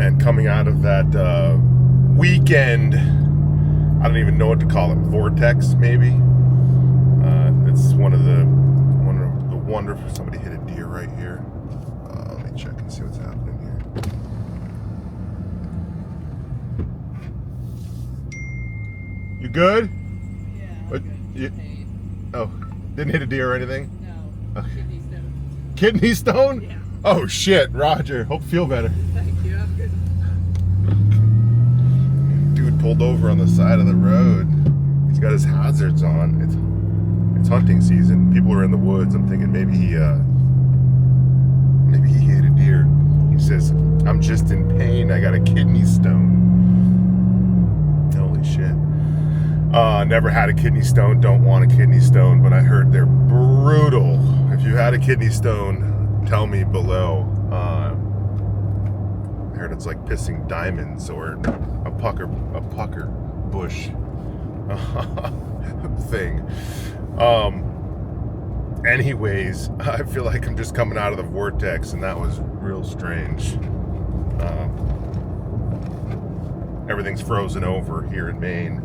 and coming out of that weekend, I don't even know what to call it, vortex maybe. It's one of the wonderful. Somebody hit a deer right here. Let me check and see what's happening here. You good? Yeah. What, good. Oh, didn't hit a deer or anything? No. Okay. Kidney stone. Kidney stone? Yeah. Oh shit, Roger. Hope you feel better. Thank you. I'm good. Dude pulled over on the side of the road. He's got his hazards on. It's hunting season. People are in the woods. I'm thinking maybe he hit a deer. He says, "I'm just in pain. I got a kidney stone." Holy shit. Never had a kidney stone. Don't want a kidney stone, but I heard they're brutal. If you had a kidney stone, tell me below. I heard it's like pissing diamonds or a pucker bush thing. Anyways, I feel like I'm just coming out of the vortex, and that was real strange. Everything's frozen over here in Maine.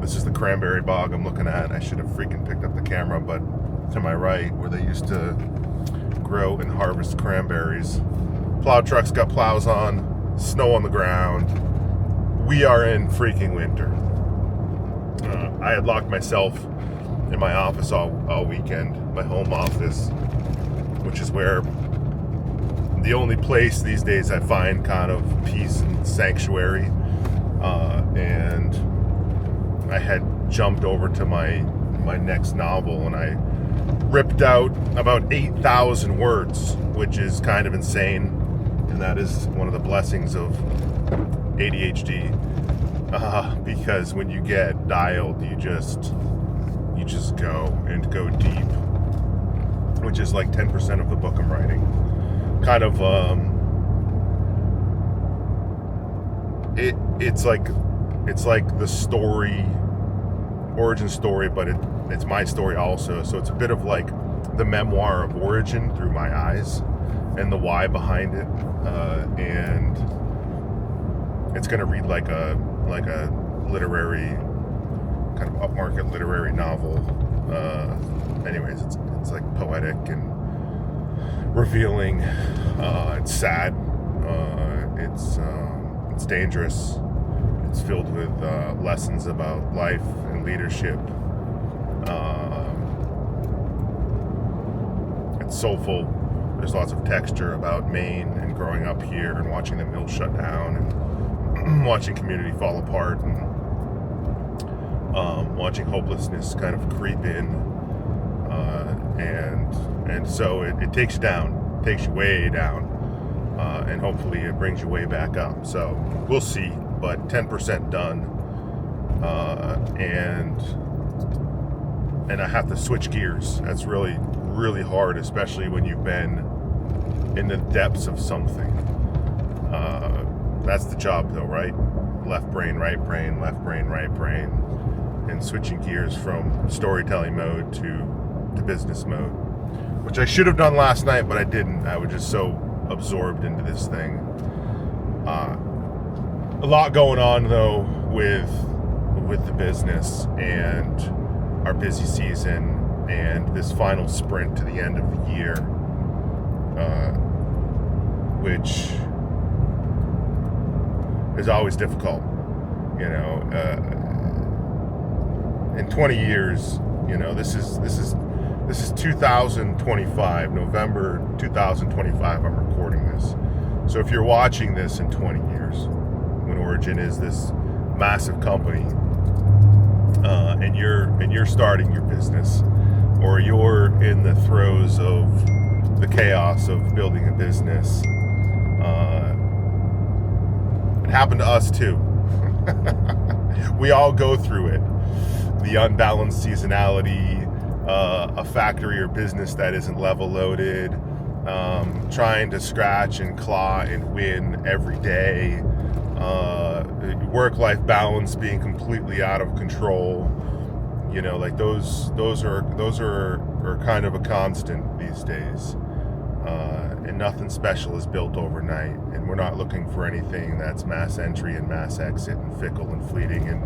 This is the cranberry bog I'm looking at. I should have freaking picked up the camera, but to my right, where they used to grow and harvest cranberries, plow trucks got plows on, snow on the ground. We are in freaking winter. I had locked myself in my office all weekend, my home office, which is where the only place these days I find kind of peace and sanctuary. And I had jumped over to my next novel, and I ripped out about 8,000 words, which is kind of insane, and that is one of the blessings of ADHD, because when you get dialed, you just go and go deep, which is like 10% of the book I'm writing. Kind of it's like the story, origin story, but it's my story also. So it's a bit of like the memoir of origin through my eyes and the why behind it. And it's gonna read like a literary, kind of upmarket literary novel. Anyways, it's like poetic and revealing. It's sad. It's dangerous. It's filled with lessons about life and leadership. It's soulful. There's lots of texture about Maine and growing up here and watching the mill shut down and watching community fall apart and watching hopelessness kind of creep in. And so it takes you down, takes you way down, and hopefully it brings you way back up. So we'll see, but 10% done, and I have to switch gears. That's really, really hard, especially when you've been in the depths of something. That's the job though, right? Left brain, right brain, left brain, right brain, and switching gears from storytelling mode to business mode, which I should have done last night, but I didn't. I was just so absorbed into this thing. A lot going on though with the business and our busy season and this final sprint to the end of the year, which is always difficult, you know. In 20 years, you know, this is 2025, November 2025. I'm recording this. So if you're watching this in 20 years, when Origin is this massive company, and you're starting your business, or you're in the throes of the chaos of building a business, it happened to us too. We all go through it. The unbalanced seasonality, a factory or business that isn't level loaded, trying to scratch and claw and win every day, work-life balance being completely out of control. You know, like those are kind of a constant these days, and nothing special is built overnight, and we're not looking for anything that's mass entry and mass exit and fickle and fleeting and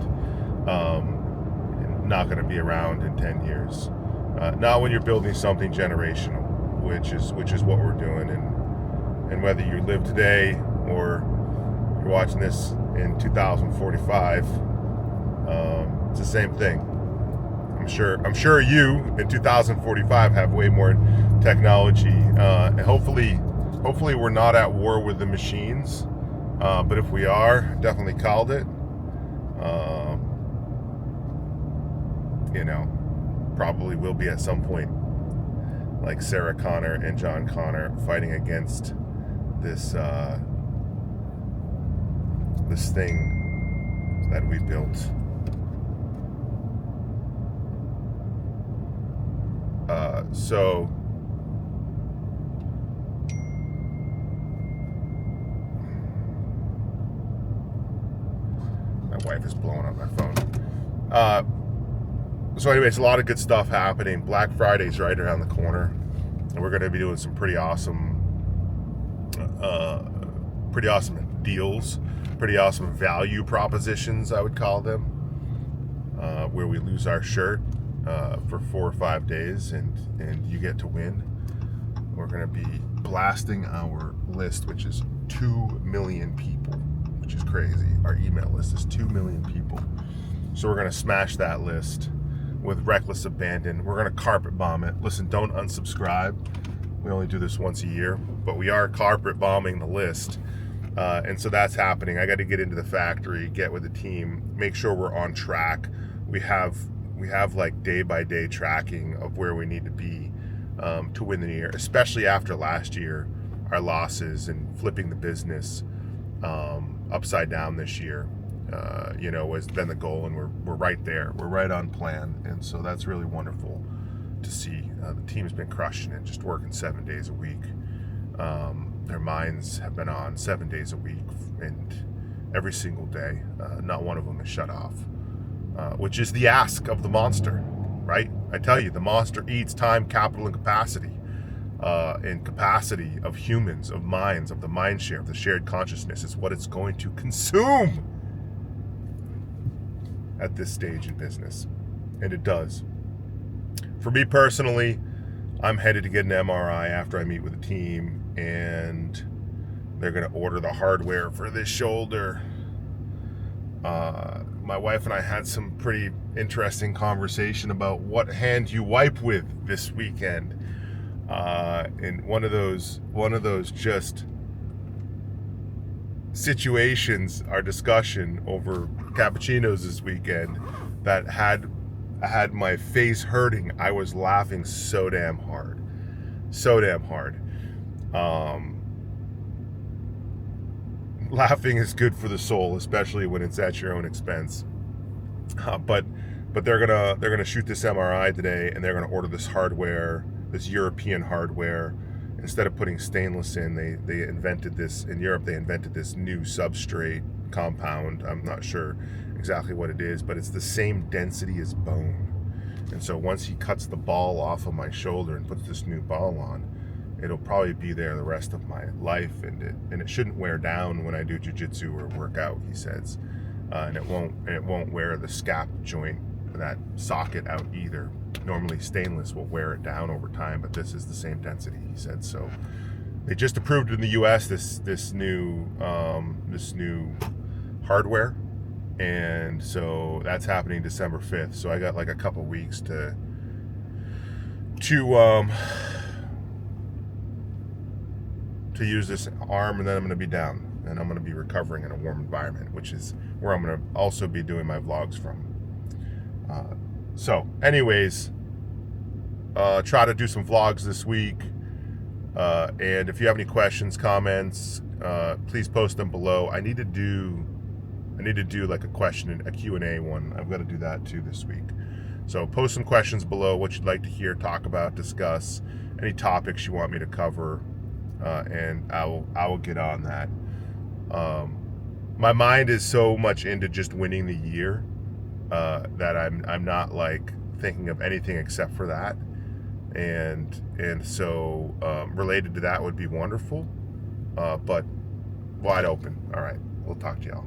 not going to be around in 10 years. Not when you're building something generational, which is what we're doing. And whether you live today or you're watching this in 2045, it's the same thing. I'm sure you in 2045 have way more technology, and hopefully we're not at war with the machines. But if we are, definitely called it. Probably will be at some point, like Sarah Connor and John Connor fighting against this this thing that we built. So my wife is blowing up my phone. So anyways, a lot of good stuff happening. Black Friday's right around the corner, and we're going to be doing some pretty awesome deals, pretty awesome value propositions, I would call them, where we lose our shirt for 4 or 5 days, and you get to win. We're going to be blasting our list, which is 2 million people, which is crazy. Our email list is 2 million people. So we're going to smash that list with reckless abandon. We're going to carpet bomb it. Listen, don't unsubscribe. We only do this once a year, but we are carpet bombing the list. And so that's happening. I got to get into the factory, get with the team, make sure we're on track. We have like day by day tracking of where we need to be to win the year, especially after last year, our losses and flipping the business upside down this year. Has been the goal, and we're right there. We're right on plan, and so that's really wonderful to see. The team's been crushing it, just working 7 days a week. Their minds have been on 7 days a week, and every single day, not one of them is shut off, which is the ask of the monster, right? I tell you, the monster eats time, capital, and capacity. And capacity of humans, of minds, of the mind share, of the shared consciousness is what it's going to consume at this stage in business, and it does. For me personally, I'm headed to get an MRI after I meet with the team, and they're going to order the hardware for this shoulder. My wife and I had some pretty interesting conversation about what hand you wipe with this weekend, and one of those just situations, our discussion over cappuccinos this weekend, that had my face hurting. I was laughing so damn hard. Laughing is good for the soul, especially when it's at your own expense. But they're gonna shoot this MRI today, and they're gonna order this hardware, this European hardware. Instead of putting stainless in, they invented this in Europe. They invented this new substrate compound. I'm not sure exactly what it is, but it's the same density as bone. And so once he cuts the ball off of my shoulder and puts this new ball on, it'll probably be there the rest of my life, and it shouldn't wear down when I do jiu-jitsu or work out, he says. And it won't wear the scap joint, that socket, out either. Normally stainless will wear it down over time, but this is the same density, he said. So they just approved in the US this new hardware, and so that's happening December 5th. So I got like a couple weeks to use this arm, and then I'm going to be down, and I'm going to be recovering in a warm environment, which is where I'm going to also be doing my vlogs from. So anyways, try to do some vlogs this week, and if you have any questions, comments, please post them below. I need to do like a Q&A one. I've got to do that too this week. So post some questions below, what you'd like to hear, talk about, discuss, any topics you want me to cover, and I will get on that. My mind is so much into just winning the year that I'm not like thinking of anything except for that. and so related to that would be wonderful, but wide open. All right, we'll talk to y'all.